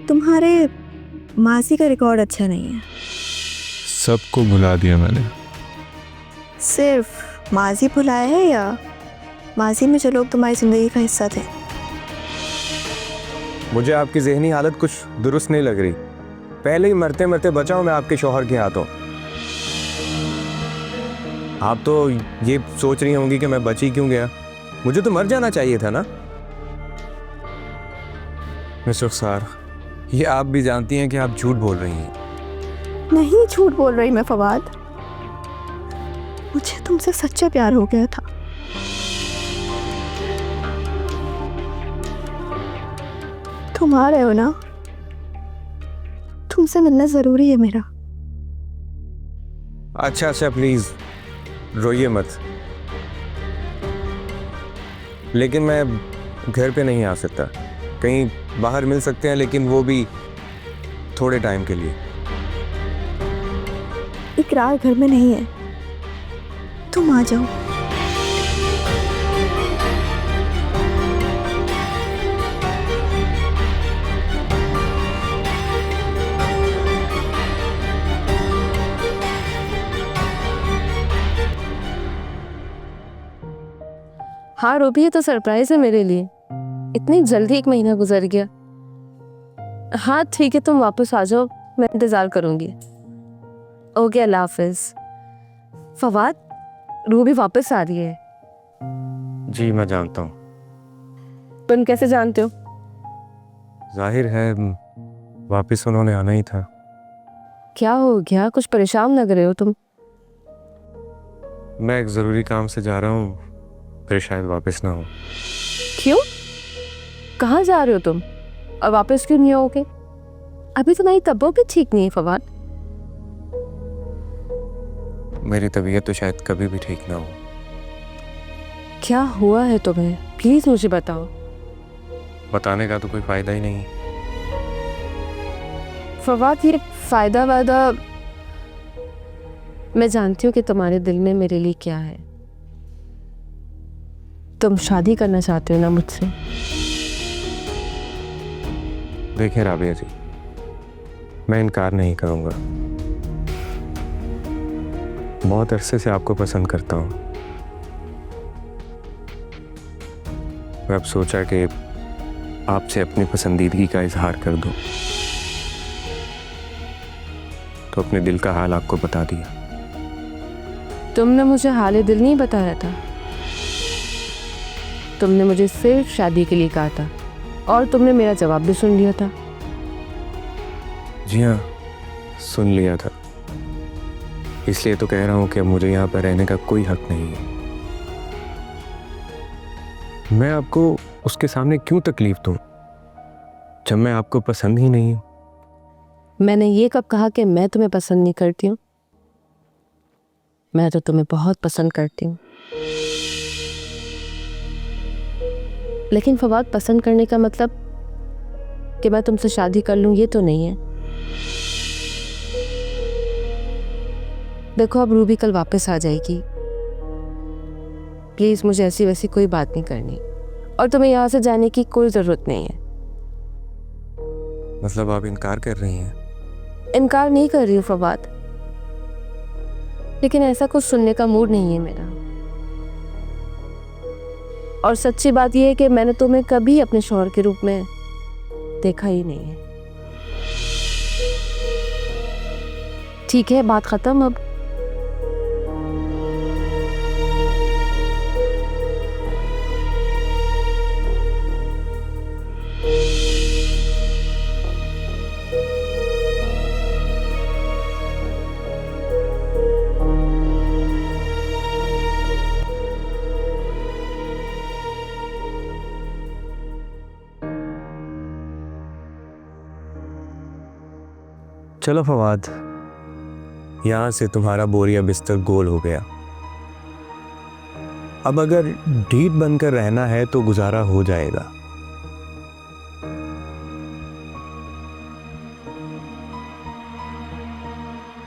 तुम्हारे मासी का रिकॉर्ड अच्छा नहीं है। सबको भुला दिया मैंने। सिर्फ माजी भुलाया है या माजी में जो लोग तुम्हारी ज़िंदगी का हिस्सा थे? मुझे आपकी ज़हनी हालत कुछ दुरुस्त नहीं लग रही। पहले ही मरते मरते बचाओ मैं आपके शौहर के हाथों। आप तो ये सोच रही होंगी कि मैं बची क्यों गया, मुझे तो मर जाना चाहिए था ना। मिस रुखसार, ये आप भी जानती हैं कि आप झूठ बोल रही हैं। नहीं झूठ बोल रही मैं फवाद, मुझे तुमसे सच्चा प्यार हो गया था। तुम आ रहे हो ना, तुमसे मिलना जरूरी है मेरा। अच्छा प्लीज रोइए मत, लेकिन मैं घर पे नहीं आ सकता। कहीं बाहर मिल सकते हैं, लेकिन वो भी थोड़े टाइम के लिए। इकरार घर में नहीं है, तुम आ जाओ। हाँ रूबी, ये तो सरप्राइज है मेरे लिए। इतनी जल्दी 1 महीना गुजर गया। हाँ ठीक है, तुम वापस आ जाओ, मैं इंतज़ार करूँगी। ओके, अल्लाह हाफिज़। फवाद, रूबी वापस आ रही है। जी मैं जानता हूँ। तुम कैसे जानते हो? जाहिर है वापस उन्होंने आना ही था। क्या हो गया, कुछ परेशान लग रहे हो तुम? मैं एक ज़रूरी काम से जा रहा हूँ, फिर शायद वापस ना हो। क्यों? कहाँ जा रहे हो तुम और वापस क्यों नहीं आओगे? अभी तुम्हारी तबीयत भी ठीक नहीं है फवाद। मेरी तबीयत तो शायद कभी भी ठीक ना हो। क्या हुआ है तुम्हें, प्लीज मुझे बताओ। बताने का तो कोई फायदा ही नहीं। फवाद, ये फायदा वादा, मैं जानती हूँ कि तुम्हारे दिल में मेरे लिए क्या है। तुम शादी करना चाहते हो ना मुझसे? देखिए राबिया जी, मैं इनकार नहीं करूँगा। बहुत अरसे से आपको पसंद करता हूँ। मैं अब सोचा कि आपसे अपनी पसंदीदगी का इजहार कर दूं, तो अपने दिल का हाल आपको बता दिया। तुमने मुझे हाले दिल नहीं बताया था, तुमने मुझे सिर्फ शादी के लिए कहा था और तुमने मेरा जवाब भी सुन लिया था। जी हाँ, सुन लिया था। इसलिए तो कह रहा हूँ कि अब मुझे यहाँ पर रहने का कोई हक नहीं है। मैं आपको उसके सामने क्यों तकलीफ दूँ जब मैं आपको पसंद ही नहीं हूँ? मैंने ये कब कहा कि मैं तुम्हें पसंद नहीं करती हूँ? मैं तो तुम्हें बहुत पसंद करती हूँ। लेकिन फवाद, पसंद करने का मतलब कि मैं तुमसे शादी कर लूँ, ये तो नहीं है। देखो, अब रूबी कल वापस आ जाएगी। प्लीज मुझे ऐसी वैसी कोई बात नहीं करनी, और तुम्हें यहाँ से जाने की कोई जरूरत नहीं है। मतलब आप इनकार कर रही हैं? इनकार नहीं कर रही हूँ फवाद, लेकिन ऐसा कुछ सुनने का मूड नहीं है मेरा। और सच्ची बात यह है कि मैंने तुम्हें कभी अपने शौहर के रूप में देखा ही नहीं है। ठीक है, बात खत्म अब। चलो फवाद, यहाँ से तुम्हारा बोरिया बिस्तर गोल हो गया। अब अगर ढीठ बनकर रहना है तो गुजारा हो जाएगा।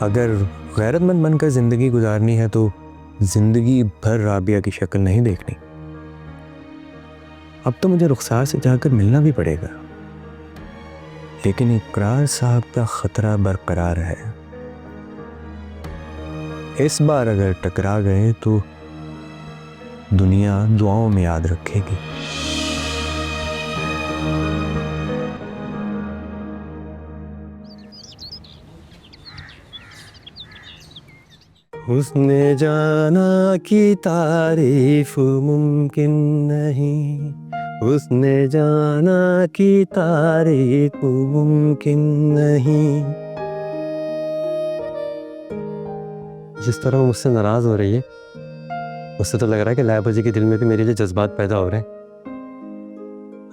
अगर गैरतमंद बनकर जिंदगी गुजारनी है तो जिंदगी भर राबिया की शक्ल नहीं देखनी। अब तो मुझे रुखसार से जाकर मिलना भी पड़ेगा। लेकिन इकरार साहब का खतरा बरकरार है। इस बार अगर टकरा गए तो दुनिया दुआओं में याद रखेगी। हुस्ने जाना की तारीफ मुमकिन नहीं, हुस्ने जाना की तारीफ मुमकिन नहीं। जिस तरह वो मुझसे नाराज हो रही है, उससे तो लग रहा है कि लाइबा जी के दिल में भी मेरे लिए जज्बात पैदा हो रहे हैं।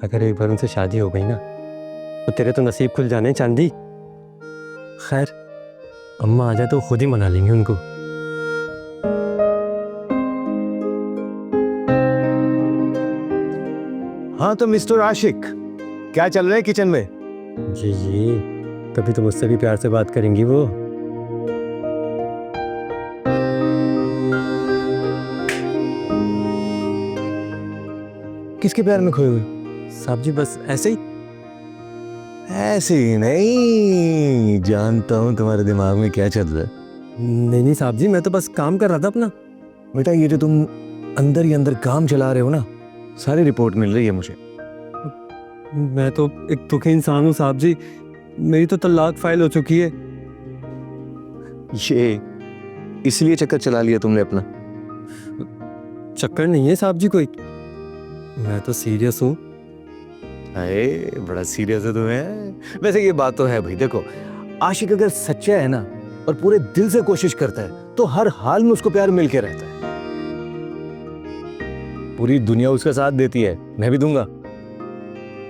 अगर एक बार उनसे शादी हो गई ना तो तेरे तो नसीब खुल जाने चांदी। खैर, अम्मा आ जाए तो खुद ही मना लेंगे उनको। हाँ तो मिस्टर आशिक, क्या चल रहा है किचन में? जी जी, तभी तो मुझसे भी प्यार से बात करेंगी वो। किसके प्यार में खोए हुए? साहब जी बस ऐसे ही। ऐसे ही नहीं, जानता हूँ तुम्हारे दिमाग में क्या चल रहा है। नहीं साहब जी, मैं तो बस काम कर रहा था अपना। बेटा ये जो तुम अंदर ही अंदर काम चला रहे हो ना, सारी रिपोर्ट मिल रही है मुझे। मैं तो एक दुखी इंसान हूँ साहब जी, मेरी तो तलाक फाइल हो चुकी है। ये इसलिए चक्कर चला लिया तुमने अपना? चक्कर नहीं है साहब जी कोई, मैं तो सीरियस हूँ। अरे बड़ा सीरियस है तुम्हें। वैसे ये बात तो है भाई, देखो आशिक अगर सच्चा है ना और पूरे दिल से कोशिश करता है तो हर हाल में उसको प्यार मिल के रहता है। पूरी दुनिया उसका साथ देती है, मैं भी दूंगा।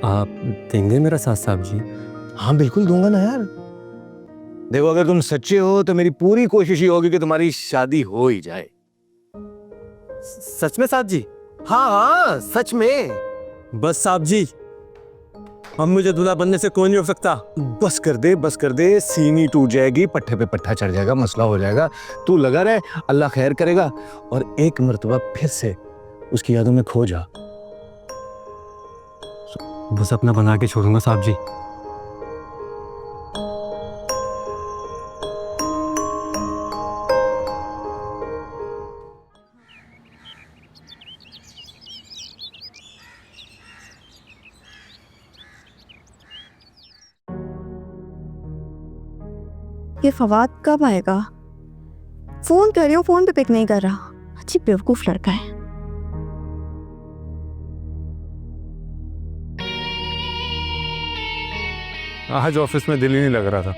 आप देंगे मेरा साथ साहब जी? हाँ बिल्कुल दूंगा ना यार। देखो अगर तुम सच्चे हो तो मेरी पूरी कोशिश ही होगी कि तुम्हारी शादी हो ही जाए। सच में साहब जी? हाँ हाँ सच में। बस साहब जी, अब मुझे दूल्हा बनने से कोई नहीं रोक सकता। बस कर दे, बस कर दे, सीनी टूट जाएगी, पट्टे पे पट्टा चढ़ जाएगा, मसला हो जाएगा। तू लगा रहे, अल्लाह खैर करेगा। और एक मर्तबा फिर से उसकी यादों में खो जा। बस अपना बना के छोड़ूंगा साहब जी। ये फवाद कब आएगा? फोन कर रही हूँ, फोन पे पिक नहीं कर रहा। अच्छी बेवकूफ लड़का है। आज ऑफिस में दिल ही नहीं लग रहा था,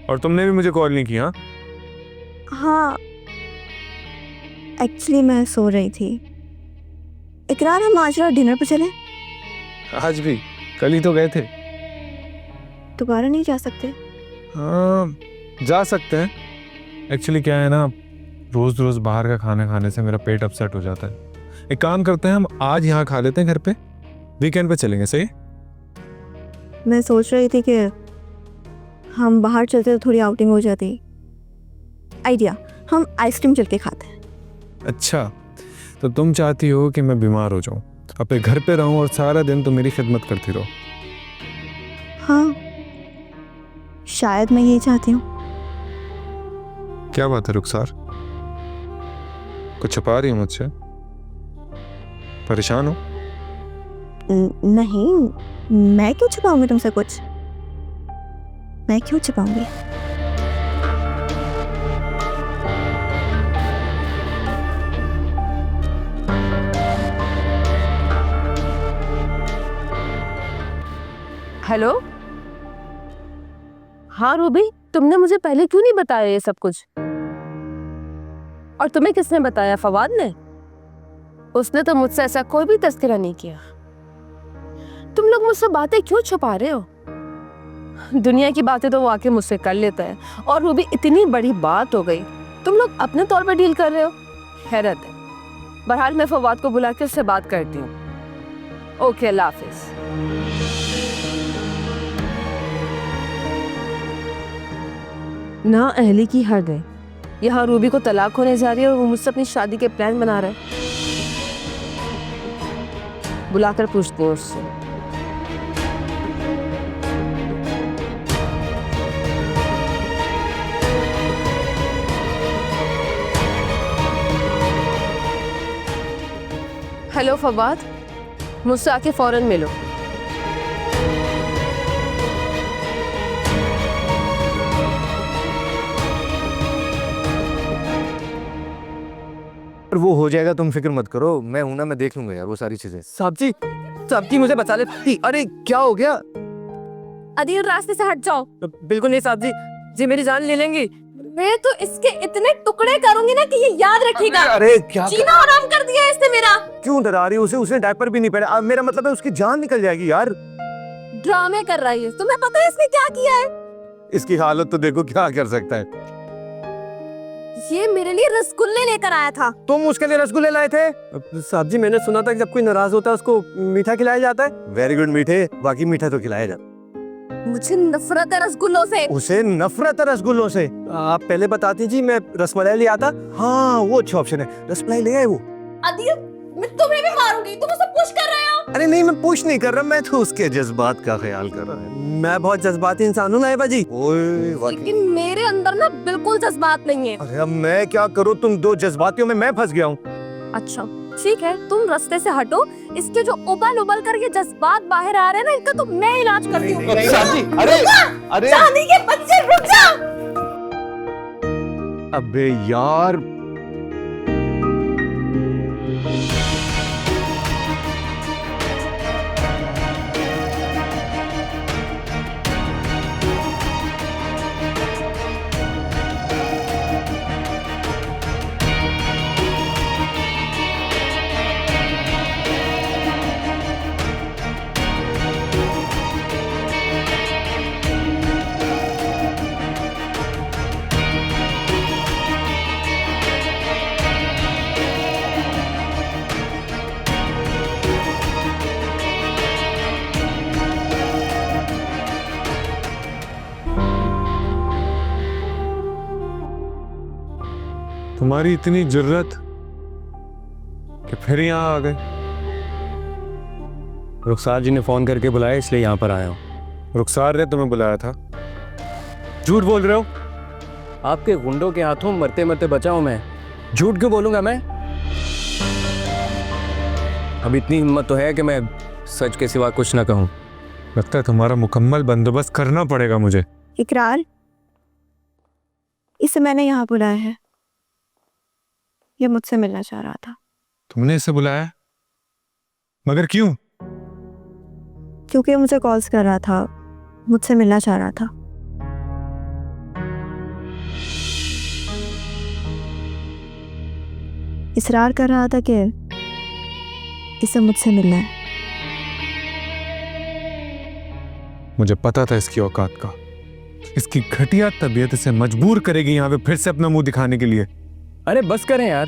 और तुमने भी मुझे कॉल नहीं किया। हाँ एक्चुअली मैं सो रही थी। इकरार, हम आज रात डिनर पे चले? आज भी? कल ही तो गए थे। दोबारा नहीं जा सकते? हाँ जा सकते हैं। एक्चुअली क्या है ना, रोज रोज बाहर का खाना खाने से मेरा पेट अपसेट हो जाता है। एक काम करते हैं, हम आज यहाँ खा लेते हैं घर पे, वीकेंड पे चलेंगे। सही? मैं सोच रही थी कि हम बाहर चलते तो थोड़ी आउटिंग हो जाती। आइडिया, हम आइसक्रीम चल के खाते हैं। अच्छा, तो तुम चाहती हो कि मैं बीमार हो जाऊं, अपने घर पे रहूं और सारा दिन तुम मेरी खिदमत करती रहो? हाँ शायद मैं यही चाहती हूँ। क्या बात है रुखसार, कुछ छुपा रही हो मुझसे? परेशान हो? नहीं, मैं क्यों छुपाऊंगी तुमसे कुछ? मैं क्यों छुपाऊंगी? हेलो, हाँ रूबी, तुमने मुझे पहले क्यों नहीं बताया ये सब कुछ? और तुम्हें किसने बताया? फवाद ने? उसने तो मुझसे ऐसा कोई भी तस्करा नहीं किया। तुम लोग मुझसे बातें क्यों छुपा रहे हो? दुनिया की बातें तो वो आके मुझसे कर लेता है, और वो भी इतनी बड़ी बात हो गई, तुम लोग अपने तौर पर डील कर रहे हो। हैरत है। बहरहाल मैं फवाद को बुला के उससे बात करती हूँ। ओके, अल्लाह हाफिज। ना अहली की हद है, यहाँ रूबी को तलाक होने जा रही है और वो मुझसे अपनी शादी के प्लान बना रहा है। बुलाकर पूछती हूँ उससे। हेलो फवाद, मुझसे आके फौरन मिलो। और वो हो जाएगा, तुम फिक्र मत करो, मैं हूं ना, मैं देख लूंगा यार वो सारी चीजें। साहब जी मुझे बचा ले। अरे क्या हो गया? अदील रास्ते से हट जाओ। बिल्कुल नहीं साहब जी, जी मेरी जान ले लेंगी। मैं तो इसके इतने टुकड़े करूंगी ना कि ये याद रखेगा। अरे क्या जीना आराम कर दिया इसने मेरा। क्यों डरा रही है उसे? उसने डायपर भी नहीं पहना। अब मेरा मतलब है उसकी जान निकल जाएगी यार। ड्रामे कर रही है। तुम्हें पता है इसने क्या किया है? इसकी हालत तो देखो, क्या कर सकता है। ये मेरे लिए रसगुल्ले लेकर आया था। तुम उसके लिए रसगुल्ले लाए थे? साहब जी मैंने सुना था कि जब कोई नाराज होता है उसको मीठा खिलाया जाता है। वेरी गुड, मीठे, बाकी मीठा तो खिलाया जाता। मुझे नफरत है रसगुल्लों से। उसे नफरत है रसगुल्लों से? आप पहले बताती जी, मैं रसमलाई ले आता। हाँ वो अच्छा ऑप्शन है, रसमलाई ले आए वो। अदील, मैं तुम्हें भी मारूंगी। तुम उसे पुश कर रहे हो। अरे नहीं, मैं पुश नहीं कर रहा, मैं तो उसके जज्बात का ख्याल कर रहा हूँ। मैं बहुत जज्बाती इंसान हूँ नाइबा जी। ओए वाकई। लेकिन मेरे अंदर ना बिल्कुल जज्बात नहीं है। अरे अब मैं क्या करूँ, तुम दो जज्बातियों में मैं फंस गया हूँ। अच्छा ठीक है, तुम रास्ते से हटो। इसके जो उबल उबल कर ये जज्बात बाहर आ रहे हैं ना, इनका तो मैं इलाज करती हूँ। अरे अरे चांदी के बच्चे, रुक जा। अबे यार, तुम्हारी इतनी जुर्रत कि फिर यहाँ आ गए। रुखसार जी ने फोन करके बुलाया इसलिए यहाँ पर आया हूँ। रुखसार ने तुम्हें बुलाया था? झूठ बोल रहे हो। आपके गुंडों के हाथों मरते मरते बचा हूँ मैं, झूठ क्यों बोलूंगा मैं? अब इतनी हिम्मत तो है कि मैं सच के सिवा कुछ ना कहूँ। लगता है तुम्हारा मुकम्मल बंदोबस्त करना पड़ेगा मुझे। इकरार, इसे मैंने यहाँ बुलाया है। ये मुझसे मिलना चाह रहा था। तुमने इसे बुलाया? मगर क्यों? क्योंकि मुझे कॉल्स कर रहा था, मुझसे मिलना चाह रहा था। इसरार कर रहा था कि इसे मुझसे मिलना है। मुझे पता था इसकी औकात का। इसकी घटिया तबीयत इसे मजबूर करेगी यहाँ पे फिर से अपना मुंह दिखाने के लिए। अरे बस करें यार,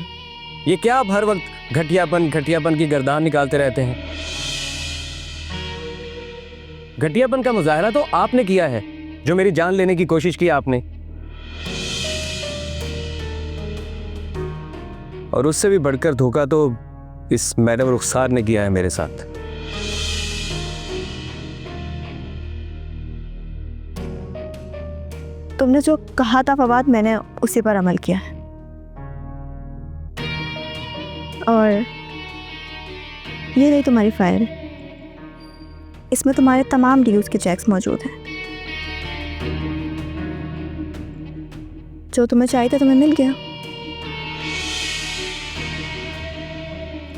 ये क्या आप हर वक्त घटियापन की गर्दान निकालते रहते हैं? घटियापन का मुजाहरा तो आपने किया है, जो मेरी जान लेने की कोशिश की आपने, और उससे भी बढ़कर धोखा तो इस मैडम रुखसार ने किया है मेरे साथ। तुमने जो कहा था फवाद, मैंने उसी पर अमल किया है। और ये रही तुम्हारी फाइल। इसमें तुम्हारे तमाम ड्यूज के चेक्स मौजूद हैं। जो तुम्हें चाहिए था तुम्हें मिल गया।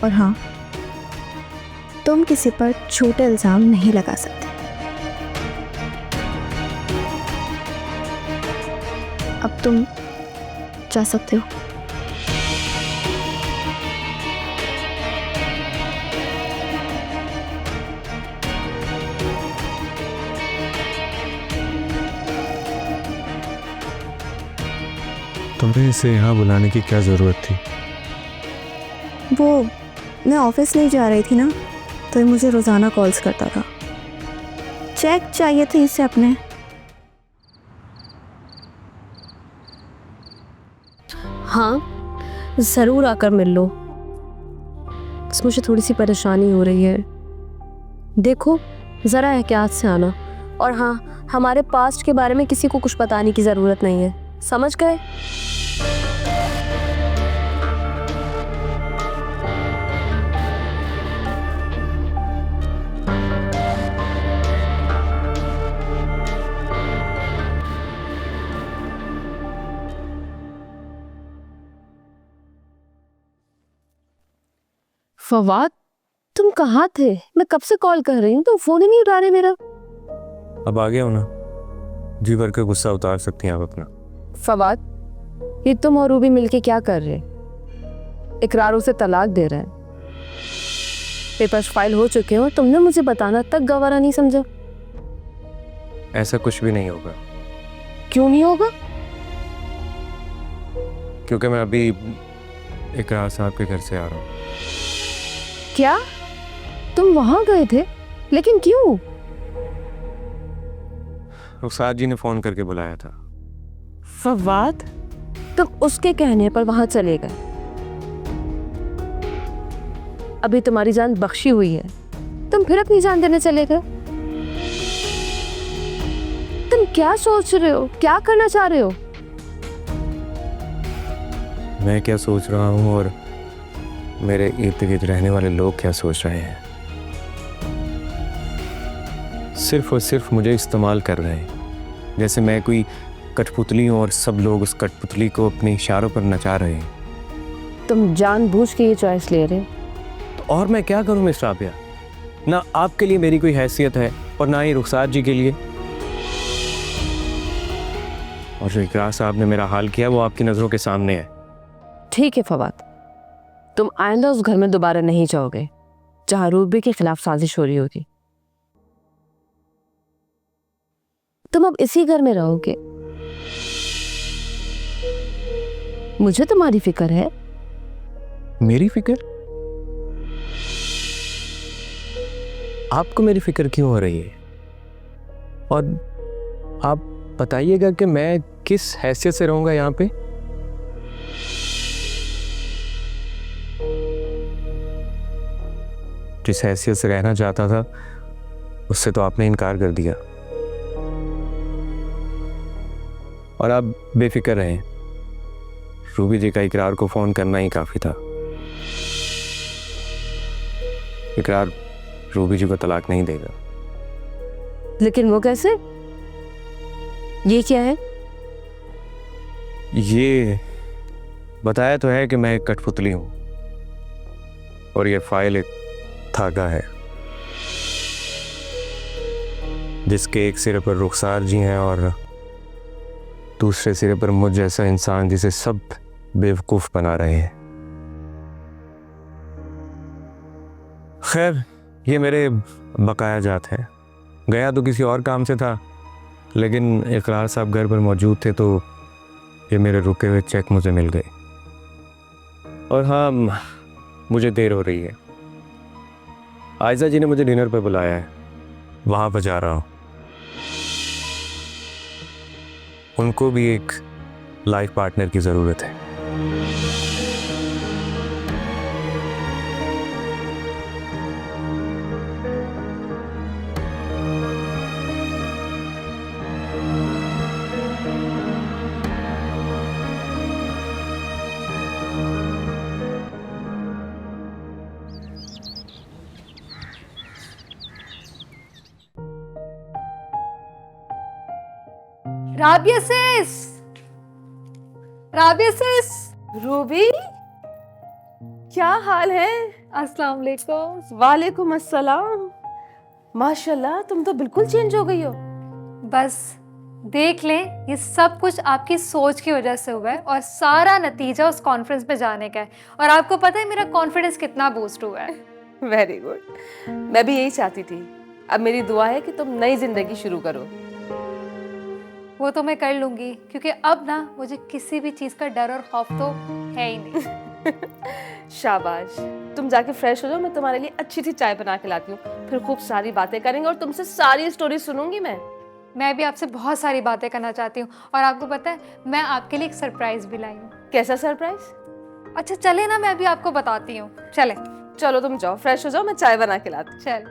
और हाँ, तुम किसी पर झूठे इल्जाम नहीं लगा सकते। अब तुम जा सकते हो। तुम्हें इसे यहाँ बुलाने की क्या जरूरत थी? वो मैं ऑफिस नहीं जा रही थी ना, तो ये मुझे रोज़ाना कॉल्स करता था। चेक चाहिए थे इसे अपने। हाँ ज़रूर आकर मिल लो। बस मुझे थोड़ी सी परेशानी हो रही है। देखो ज़रा एहतियात से आना। और हाँ, हमारे पास्ट के बारे में किसी को कुछ बताने की ज़रूरत नहीं है, समझ गए? फवाद, तुम कहाँ थे? मैं कब से कॉल कर रही हूँ, तुम फोन ही नहीं उठा रहे मेरा। अब आ गया हो ना, जी भर के गुस्सा उतार सकती हैं आप अपना। फवाद, ये तुम और रूबी मिलके क्या कर रहे? इकरार उसे तलाक दे रहा है, पेपर्स फाइल हो चुके हो, तुमने मुझे बताना तक गवारा नहीं समझा। ऐसा कुछ भी नहीं होगा, क्यों नहीं होगा? क्योंकि मैं अभी इकरार साहब के घर से आ रहा हूँ। क्या तुम वहां गए थे? लेकिन क्यों? रुखसार जी ने फोन करके बुलाया था। फवाद, तुम उसके कहने पर वहां चले गए। अभी तुम्हारी जान बख्शी हुई है, तुम फिर अपनी जान देने चले गए। तुम क्या सोच रहे हो, क्या करना चाह रहे हो? मैं क्या सोच रहा हूँ और मेरे इर्द गिर्द रहने वाले लोग क्या सोच रहे हैं, सिर्फ और सिर्फ मुझे इस्तेमाल कर रहे हैं, जैसे मैं कोई कठपुतली हूँ और सब लोग उस कठपुतली को अपने इशारों पर नचा रहे हैं। तुम जानबूझ के ये चॉइस ले रहे हो। तो और मैं क्या करूँ मिस्टर आबिया? ना आपके लिए मेरी कोई हैसियत है और ना ही रुखसार जी के लिए। और जो इकरार साहब ने मेरा हाल किया वो आपकी नज़रों के सामने है। ठीक है फवाद, तुम आइंदा उस घर में दोबारा नहीं जाओगे जहां रूबी के खिलाफ साजिश हो रही होगी। तुम अब इसी घर में रहोगे। मुझे तुम्हारी फिक्र है। मेरी फिक्र? आपको मेरी फिक्र क्यों हो रही है? और आप बताइएगा कि मैं किस हैसियत से रहूंगा यहाँ पे? जिस हैसियत से रहना चाहता था उससे तो आपने इनकार कर दिया। और आप बेफिक्र रहें, रूबी जी का इकरार को फोन करना ही काफी था। इकरार रूबी जी को तलाक नहीं देगा। लेकिन वो कैसे? ये क्या है? ये बताया तो है कि मैं एक कठपुतली हूं और ये फाइल एक धागा है जिसके एक सिरे पर रुखसार जी हैं और दूसरे सिरे पर मुझ जैसा इंसान जिसे सब बेवकूफ बना रहे हैं। खैर, ये मेरे बकाया जात है। गया तो किसी और काम से था, लेकिन इकरार साहब घर पर मौजूद थे तो ये मेरे रुके हुए चेक मुझे मिल गए। और हाँ, मुझे देर हो रही है। आयजा जी ने मुझे डिनर पर बुलाया है, वहाँ पर जा रहा हूँ। उनको भी एक लाइफ पार्टनर की ज़रूरत है। राबिया सिस, राबिया सिस। रूबी, क्या हाल है? अस्सलाम वालेकुम। वालेकुम अस्सलाम। माशाल्लाह, तुम तो बिल्कुल चेंज हो गई हो। बस देख लें, ये सब कुछ आपकी सोच की वजह से हुआ है और सारा नतीजा उस कॉन्फ्रेंस पे जाने का है। और आपको पता है मेरा कॉन्फिडेंस कितना बूस्ट हुआ है। वेरी गुड, मैं भी यही चाहती थी। अब मेरी दुआ है कि तुम नई जिंदगी शुरू करो। वो तो मैं कर लूंगी, क्योंकि अब ना मुझे किसी भी चीज़ का डर और खौफ तो है ही नहीं। शाबाश, तुम जाके फ्रेश हो जाओ, मैं तुम्हारे लिए अच्छी सी चाय बना के लाती हूँ, फिर खूब सारी बातें करेंगे और तुमसे सारी स्टोरी सुनूंगी मैं भी आपसे बहुत सारी बातें करना चाहती हूँ। और आपको पता है, मैं आपके लिए एक सरप्राइज भी लाई हूँ। कैसा सरप्राइज? अच्छा चले ना, मैं अभी आपको बताती हूँ। चले। चलो तुम जाओ, फ्रेश हो जाओ, मैं चाय बना के लाती हूँ। चल।